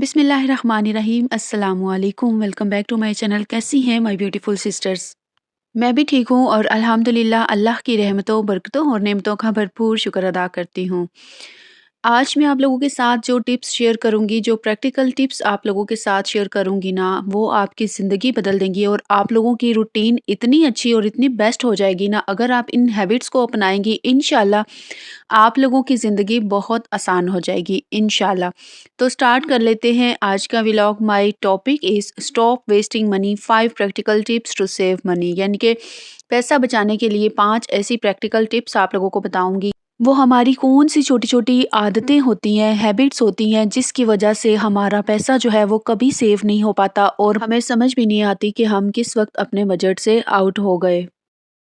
बिस्मिल्लाहिर्रहमानिर्रहीम अस्सलामुअलैकुम। Welcome back to my channel. कैसी हैं माय ब्यूटीफुल सिस्टर्स? मैं भी ठीक हूँ और अल्हम्दुलिल्लाह अल्लाह की रहमतों, बरकतों और नेमतों का भरपूर शुक्र अदा करती हूँ। आज मैं आप लोगों के साथ जो टिप्स शेयर करूँगी, जो प्रैक्टिकल टिप्स आप लोगों के साथ शेयर करूँगी ना, वो आपकी ज़िंदगी बदल देंगी और आप लोगों की रूटीन इतनी अच्छी और इतनी बेस्ट हो जाएगी ना, अगर आप इन हैबिट्स को अपनाएँगी इंशाल्लाह आप लोगों की ज़िंदगी बहुत आसान हो जाएगी इंशाल्लाह। तो स्टार्ट कर लेते हैं आज का vlog. My topic is stop wasting money 5 practical tips to save money, यानी कि पैसा बचाने के लिए 5 ऐसी प्रैक्टिकल टिप्स आप लोगों को बताऊँगी। वो हमारी कौन-सी छोटी-छोटी आदतें होती हैं, हैबिट्स होती हैं, जिसकी वजह से हमारा पैसा जो है वो कभी सेव नहीं हो पाता और हमें समझ भी नहीं आती कि हम किस वक़्त अपने बजट से आउट हो गए।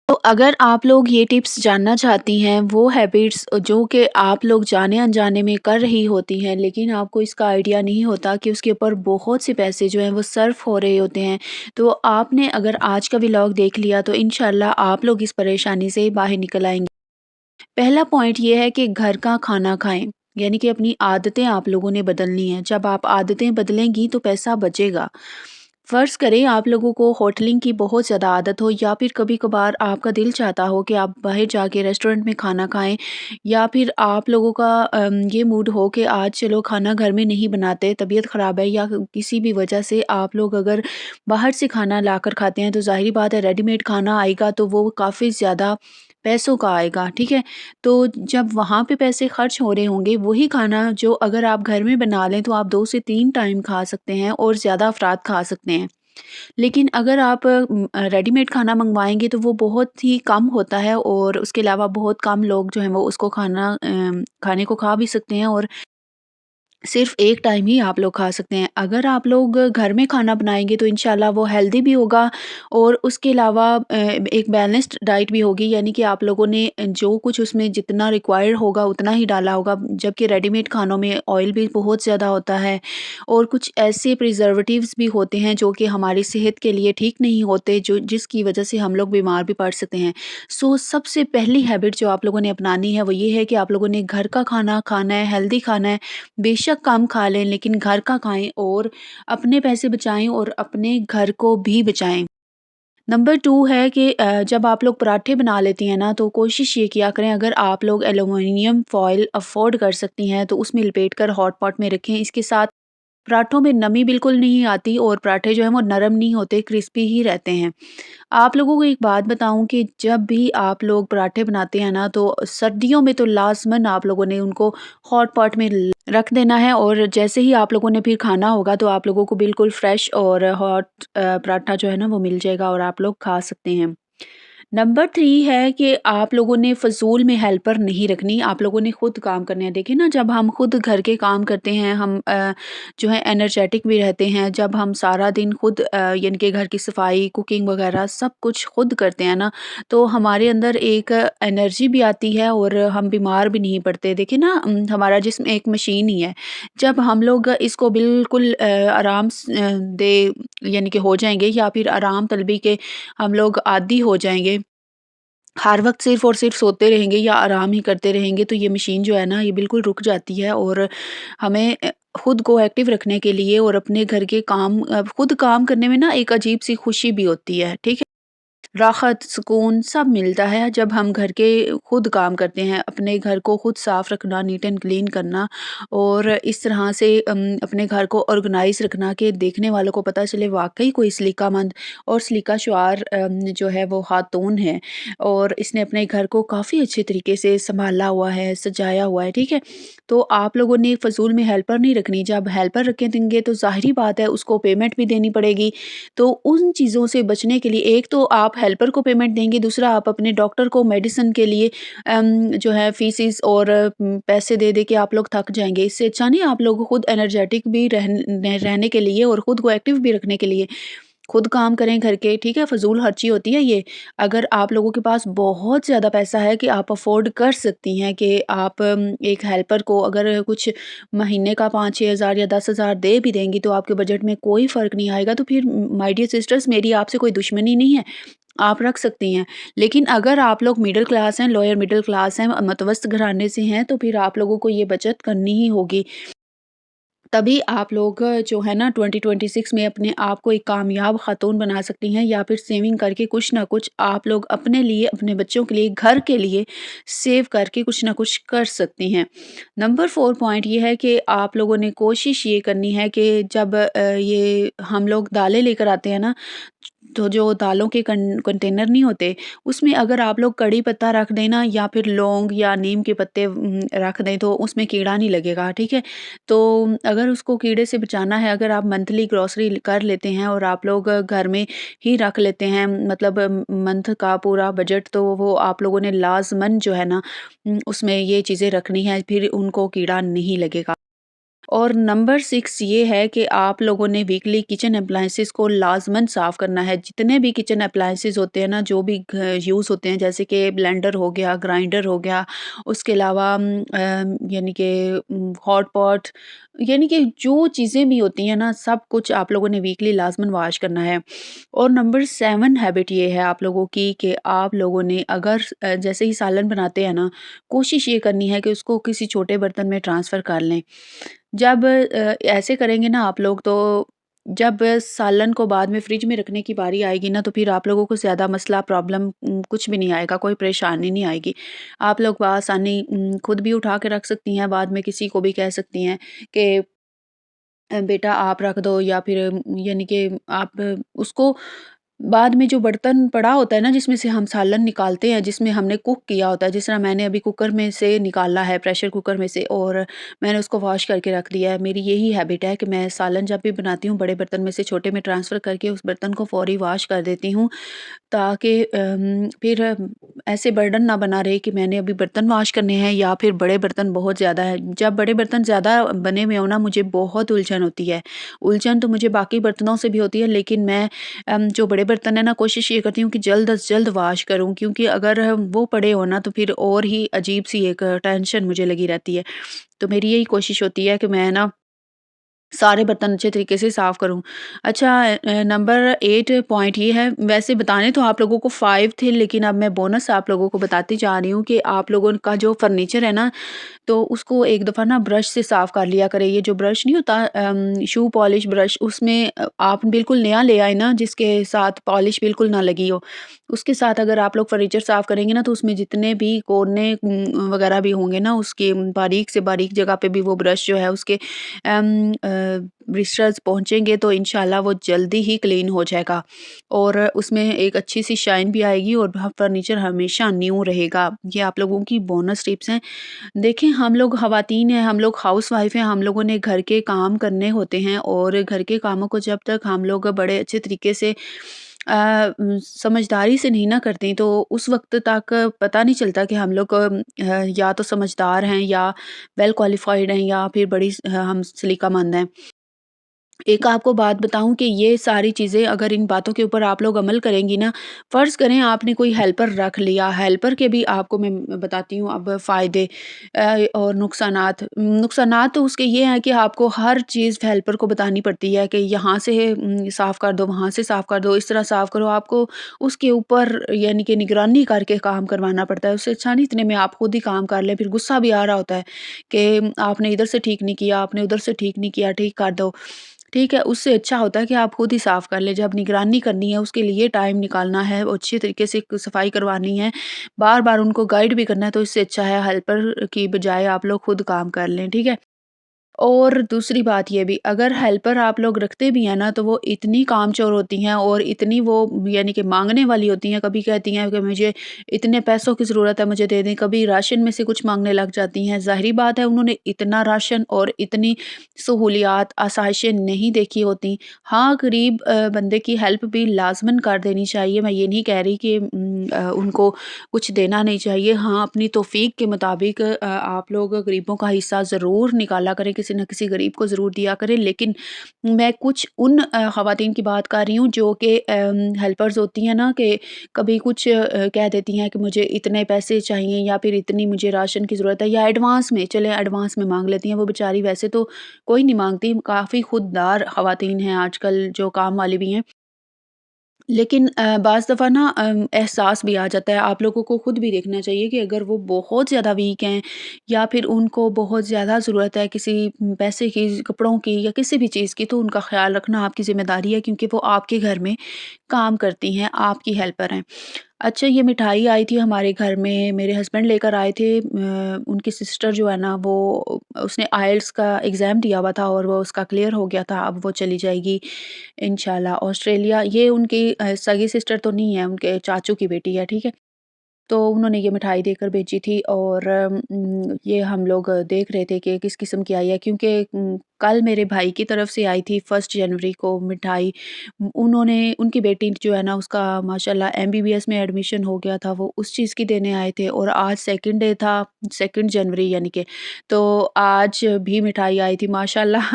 तो अगर आप लोग ये टिप्स जानना चाहती हैं, वो हैबिट्स जो कि आप लोग जाने-अनजाने में कर रही होती हैं, लेकिन आपको इसका आइडिया नहीं होता कि उसके ऊपर बहुत से पैसे जो हैं वो सर्फ हो रहे होते हैं। तो आपने अगर आज का व्लॉग देख लिया तो इंशाल्लाह आप लोग इस परेशानी से बाहर निकल आएँगे। पहला पॉइंट ये है कि घर का खाना खाएँ, यानी कि अपनी आदतें आप लोगों ने बदलनी है। जब आप आदतें बदलेंगी तो पैसा बचेगा। फ़र्ज़ करें आप लोगों को होटलिंग की बहुत ज़्यादा आदत हो या फिर कभी-कभार आपका दिल चाहता हो कि आप बाहर जाके रेस्टोरेंट में खाना खाएँ, या फिर आप लोगों का ये मूड हो कि आज चलो खाना घर में नहीं बनाते, तबीयत ख़राब है या किसी भी वजह से आप लोग अगर बाहर से खाना लाकर खाते हैं तो ज़ाहिर-सी बात है रेडीमेड खाना आएगा तो वो काफ़ी ज़्यादा पैसों का आएगा, ठीक है? तो जब वहाँ पे पैसे खर्च हो रहे होंगे, वही खाना जो अगर आप घर में बना लें तो आप 2 से 3 टाइम खा सकते हैं और ज़्यादा अफ़राद खा सकते हैं। लेकिन अगर आप रेडीमेड खाना मँगवाएँगे तो वो बहुत ही कम होता है और उसके अलावा बहुत कम लोग जो हैं वो उसको खाने को खा भी सकते हैं और सिर्फ़ एक टाइम ही आप लोग खा सकते हैं। अगर आप लोग घर में खाना बनाएँगे तो इंशाल्लाह वो हेल्दी भी होगा और उसके अलावा एक बैलेंस्ड डाइट भी होगी, यानी कि आप लोगों ने जो कुछ उसमें जितना रिक्वायर्ड होगा उतना ही डाला होगा। जबकि रेडीमेड खानों में ऑयल भी बहुत ज़्यादा होता है और कुछ ऐसे प्रिज़र्वेटिव्स भी होते हैं जो कि हमारी सेहत के लिए ठीक नहीं होते, जो जिसकी वज़ह से हम लोग बीमार भी पड़ सकते हैं। सो सबसे पहली हैबिट जो आप लोगों ने अपनानी है वो ये है कि आप लोगों ने घर का खाना खाना है, हेल्दी खाना है। बेशक कम खा लें लेकिन घर का खाएँ और अपने पैसे बचाएँ और अपने घर को भी बचाएँ। नंबर 2 है कि जब आप लोग पराठे बना लेती हैं ना, तो कोशिश ये किया करें, अगर आप लोग एल्युमिनियम फ़ॉइल अफ़ोर्ड कर सकती हैं तो उसमें लपेट कर हॉट पॉट में रखें। इसके साथ पराठों में नमी बिल्कुल नहीं आती और पराठे जो हैं वो नरम नहीं होते, क्रिस्पी ही रहते हैं। आप लोगों को एक बात बताऊँ कि जब भी आप लोग पराठे बनाते हैं ना, तो सर्दियों में तो लाज़िमन आप लोगों ने उनको हॉट पॉट में रख देना है और जैसे ही आप लोगों ने फिर खाना होगा तो आप लोगों को बिल्कुल फ्रेश और हॉट पराठा जो है ना वो मिल जाएगा और आप लोग खा सकते हैं। नंबर 3 है कि आप लोगों ने फ़िज़ूल में हेल्पर नहीं रखनी, आप लोगों ने खुद काम करने हैं। देखिए ना, जब हम खुद घर के काम करते हैं, हम जो है एनर्जेटिक भी रहते हैं। जब हम सारा दिन खुद यानी कि घर की सफाई, कुकिंग वगैरह सब कुछ खुद करते हैं ना, तो हमारे अंदर एक एनर्जी भी आती है और हम बीमार भी नहीं पड़ते। देखिए ना, हमारा जिस्म एक मशीन ही है। जब हम लोग इसको बिल्कुल आराम दे यानी कि हो जाएँगे या फिर आराम तलबी के हम लोग आदी हो जाएँगे, हर वक़्त सिर्फ़ और सिर्फ़ सोते रहेंगे या आराम ही करते रहेंगे, तो ये मशीन जो है ना, ये बिल्कुल रुक जाती है और हमें खुद को एक्टिव रखने के लिए और अपने घर के काम खुद काम करने में ना एक अजीब-सी खुशी भी होती है, ठीक है? राहत, सुकून सब मिलता है जब हम घर के खुद काम करते हैं, अपने घर को खुद साफ़ रखना, नीट एंड क्लीन करना और इस तरह से अपने घर को ऑर्गेनाइज़ रखना कि देखने वालों को पता चले वाक़ई कोई सलीकामंद और सलीका-शुआर जो है वो ख़ातून है और इसने अपने घर को काफ़ी अच्छे तरीके से सँभाला हुआ है, सजाया हुआ है, ठीक है? तो आप लोगों ने फ़िज़ूल में हेल्पर नहीं रखनी। जब हेल्पर रखेंगे तो ज़ाहिर-सी बात है उसको पेमेंट भी देनी पड़ेगी। तो उन चीज़ों से बचने के लिए एक तो आप हेल्पर को पेमेंट देंगे, दूसरा आप अपने डॉक्टर को मेडिसिन के लिए जो है फीसेस और पैसे दे-दे के आप लोग थक जाएँगे। इससे अच्छा नहीं आप लोग खुद एनर्जेटिक भी रहने के लिए और खुद को एक्टिव भी रखने के लिए खुद काम करें घर के, ठीक है? फ़िज़ूल खर्ची होती है ये। अगर आप लोगों के पास बहुत ज़्यादा पैसा है कि आप अफ़ोर्ड कर सकती हैं कि आप एक हेल्पर को अगर कुछ महीने का 5-6 हज़ार या 10 हज़ार दे भी देंगी तो आपके बजट में कोई फ़र्क नहीं आएगा, तो फिर माय डियर सिस्टर्स, मेरी आपसे कोई दुश्मनी नहीं है, आप रख सकती हैं। लेकिन अगर आप लोग मिडल क्लास हैं, लोअर मिडल क्लास हैं, मतवस्त घराने से हैं, तो फिर आप लोगों को ये बचत करनी ही होगी। तभी आप लोग जो है ना 2026 में अपने आप को एक कामयाब खातून बना सकती हैं, या फिर सेविंग करके कुछ ना कुछ आप लोग अपने लिए, अपने बच्चों के लिए, घर के लिए सेव करके कुछ ना कुछ कर सकती हैं। नंबर 4 पॉइंट ये है कि आप लोगों ने कोशिश ये करनी है कि जब ये हम लोग दालें लेकर आते हैं ना, तो जो दालों के कंटेनर नहीं होते, उसमें अगर आप लोग कड़ी पत्ता रख दें ना, या फिर लौंग या नीम के पत्ते रख दें, तो उसमें कीड़ा नहीं लगेगा, ठीक है? तो अगर उसको कीड़े से बचाना है, अगर आप मंथली ग्रोसरी कर लेते हैं और आप लोग घर में ही रख लेते हैं, मतलब मंथ का पूरा बजट, तो वो आप लोगों ने लाज़मन जो है ना उसमें ये चीज़ें रखनी है, फिर उनको कीड़ा नहीं लगेगा। और नंबर 6 ये है कि आप लोगों ने वीकली किचन अप्लायंसेस को लाज़मन साफ़ करना है। जितने भी किचन अप्लायंसेस होते हैं ना, जो भी यूज़ होते हैं, जैसे कि ब्लेंडर हो गया, ग्राइंडर हो गया, उसके अलावा यानी कि हॉट पॉट, यानी कि जो चीज़ें भी होती हैं ना, सब कुछ आप लोगों ने वीकली लाज़मन वॉश करना है। और नंबर 7 हैबिट ये है आप लोगों की कि आप लोगों ने अगर जैसे ही सालन बनाते हैं ना, कोशिश ये करनी है कि उसको किसी छोटे बर्तन में ट्रांसफ़र कर लें। जब ऐसे करेंगे ना आप लोग, तो जब सालन को बाद में फ्रिज में रखने की बारी आएगी ना, तो फिर आप लोगों को ज़्यादा मसला प्रॉब्लम कुछ भी नहीं आएगा, कोई परेशानी नहीं आएगी। आप लोग बआसानी खुद भी उठा के रख सकती हैं, बाद में किसी को भी कह सकती हैं कि बेटा आप रख दो, या फिर यानी कि आप उसको बाद में जो बर्तन पड़ा होता है ना, जिसमें से हम सालन निकालते हैं, जिसमें हमने कुक किया होता है, जिस तरह मैंने अभी कुकर में से निकाला है, प्रेशर कुकर में से, और मैंने उसको वॉश करके रख दिया है। मेरी यही हैबिट है कि मैं सालन जब भी बनाती हूँ, बड़े बर्तन में से छोटे में ट्रांसफ़र करके उस बर्तन को फ़ौरी वॉश कर देती हूँ, ताकि फिर ऐसे बर्डन ना बना रहे कि मैंने अभी बर्तन वॉश करने हैं, या फिर बड़े बर्तन बहुत ज़्यादा है। जब बड़े बर्तन ज़्यादा बने हुए हों ना, मुझे बहुत उलझन होती है। उलझन तो मुझे बाकी बर्तनों से भी होती है, लेकिन मैं जो बड़े बर्तन है ना, कोशिश ये करती हूँ कि जल्द अज़ जल्द वॉश करूँ, क्योंकि अगर वो पड़े हो ना, तो फिर और ही अजीब-सी एक टेंशन मुझे लगी रहती है। तो मेरी यही कोशिश होती है कि मैं ना सारे बर्तन अच्छे तरीके से साफ़ करूँ। अच्छा, नंबर 8 पॉइंट ये है, वैसे बताने तो आप लोगों को 5 थे, लेकिन अब मैं बोनस आप लोगों को बताती जा रही हूँ कि आप लोगों का जो फर्नीचर है ना, तो उसको एक दफ़ा ना ब्रश से साफ़ कर लिया करें। ये जो ब्रश नहीं होता शू पॉलिश ब्रश, उसमें आप बिल्कुल नया ले आए ना, जिसके साथ पॉलिश बिल्कुल ना लगी हो। उसके साथ अगर आप लोग फर्नीचर साफ़ करेंगे ना, तो उसमें जितने भी कोने वग़ैरह भी होंगे ना, उसके बारीक से बारीक जगह पे भी वो ब्रश जो है उसके ब्रिस्टल्स पहुँचेंगे, तो इंशाल्लाह वो जल्दी ही क्लीन हो जाएगा, और उसमें एक अच्छी-सी शाइन भी आएगी, और फर्नीचर हमेशा न्यू रहेगा। ये आप लोगों की बोनस टिप्स हैं। देखें, हम लोग ख़वातीन हैं, हम लोग हाउसवाइफ़ हैं, हम लोगों ने घर के काम करने होते हैं, और घर के कामों को जब तक हम लोग बड़े अच्छे तरीके से समझदारी से नहीं ना करते, तो उस वक़्त तक पता नहीं चलता कि हम लोग या तो समझदार हैं, या वेल क्वालिफ़ाइड हैं, या फिर बड़ी हम सलीकामंद हैं। एक आपको बात बताऊँ कि ये सारी चीज़ें, अगर इन बातों के ऊपर आप लोग अमल करेंगी ना, फ़र्ज़ करें आपने कोई हेल्पर रख लिया, हेल्पर के भी आपको मैं बताती हूँ अब फ़ायदे और नुकसानात। नुकसानात तो उसके ये हैं कि आपको हर चीज़ हेल्पर को बतानी पड़ती है कि यहाँ से साफ़ कर दो, वहाँ से साफ़ कर दो, इस तरह साफ़ करो। आपको उसके ऊपर यानी कि निगरानी करके काम करवाना पड़ता है। उससे अच्छा नहीं इतने में आप खुद ही काम कर लें, फिर गुस्सा भी आ रहा होता है कि आपने इधर से ठीक नहीं किया, आपने उधर से ठीक नहीं किया, ठीक कर दो। ठीक है, उससे अच्छा होता है कि आप खुद ही साफ़ कर लें। जब निगरानी करनी है, उसके लिए टाइम निकालना है, और अच्छे तरीके से सफाई करवानी है, बार-बार उनको गाइड भी करना है, तो इससे अच्छा है हेल्पर की बजाय आप लोग खुद काम कर लें, ठीक है? और दूसरी बात ये भी, अगर हेल्पर आप लोग रखते भी हैं ना, तो वो इतनी कामचोर होती हैं, और इतनी वो यानी कि माँगने वाली होती हैं। कभी कहती हैं कि मुझे इतने पैसों की ज़रूरत है, मुझे दे दें, कभी राशन में से कुछ माँगने लग जाती हैं। ज़ाहिर-सी बात है, उन्होंने इतना राशन और इतनी सहूलियात, आसाइशें नहीं देखी होती। हाँ, गरीब बंदे की हेल्प भी लाज़मन कर देनी चाहिए। मैं ये नहीं कह रही कि उनको कुछ देना नहीं चाहिए। हाँ, अपनी तौफ़ीक के मुताबिक आप लोग गरीबों का हिस्सा ज़रूर निकाला करें, किसी न किसी गरीब को ज़रूर दिया करें। लेकिन मैं कुछ उन ख़वातीन की बात कर रही हूँ, जो कि हेल्पर्स होती हैं ना, कि कभी कुछ कह देती हैं कि मुझे इतने पैसे चाहिए, या फिर इतनी मुझे राशन की ज़रूरत है, या एडवांस में, चलें एडवांस में माँग लेती हैं। वो बेचारी वैसे तो कोई नहीं माँगती, काफ़ी खुददार ख़वातीन हैं आजकल, जो काम वाली भी हैं। लेकिन बाज़ दफ़ा ना एहसास भी आ जाता है, आप लोगों को खुद भी देखना चाहिए कि अगर वो बहुत ज़्यादा वीक हैं या फिर उनको बहुत ज़्यादा ज़रूरत है किसी पैसे की, कपड़ों की या किसी भी चीज़ की, तो उनका ख़्याल रखना आपकी ज़िम्मेदारी है क्योंकि वो आपके घर में काम करती हैं, आपकी हेल्पर हैं। अच्छा, ये मिठाई आई थी हमारे घर में, मेरे हस्बैंड लेकर आए थे। उनकी सिस्टर जो है ना वो उसने आइल्स का एग्ज़ाम दिया हुआ था और वो उसका क्लियर हो गया था, अब वो चली जाएगी इंशाल्लाह ऑस्ट्रेलिया। ये उनकी सगी सिस्टर तो नहीं है, उनके चाचू की बेटी है, ठीक है? तो उन्होंने ये मिठाई देकर भेजी थी और ये हम लोग देख रहे थे कि किस किस्म की आई है क्योंकि कल मेरे भाई की तरफ से आई थी 1 जनवरी को मिठाई। उन्होंने उनकी बेटी जो है ना उसका माशाल्लाह एमबीबीएस में एडमिशन हो गया था, वो उस चीज़ की देने आए थे और आज सेकंड डे था, 2 जनवरी यानी कि, तो आज भी मिठाई आई थी माशाल्लाह।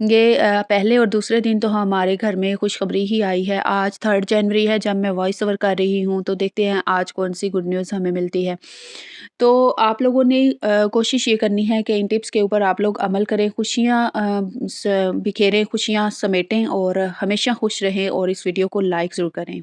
ये पहले और दूसरे दिन तो हमारे घर में खुशखबरी ही आई है। आज 3 जनवरी है जब मैं वॉइस ओवर कर रही हूँ, तो देखते हैं आज कौन-सी गुड न्यूज़ हमें मिलती है। तो आप लोगों ने कोशिश ये करनी है कि इन टिप्स के ऊपर आप लोग अमल करें, खुशियाँ बिखेरें, खुशियाँ समेटें और हमेशा खुश रहें और इस वीडियो को लाइक ज़रूर करें।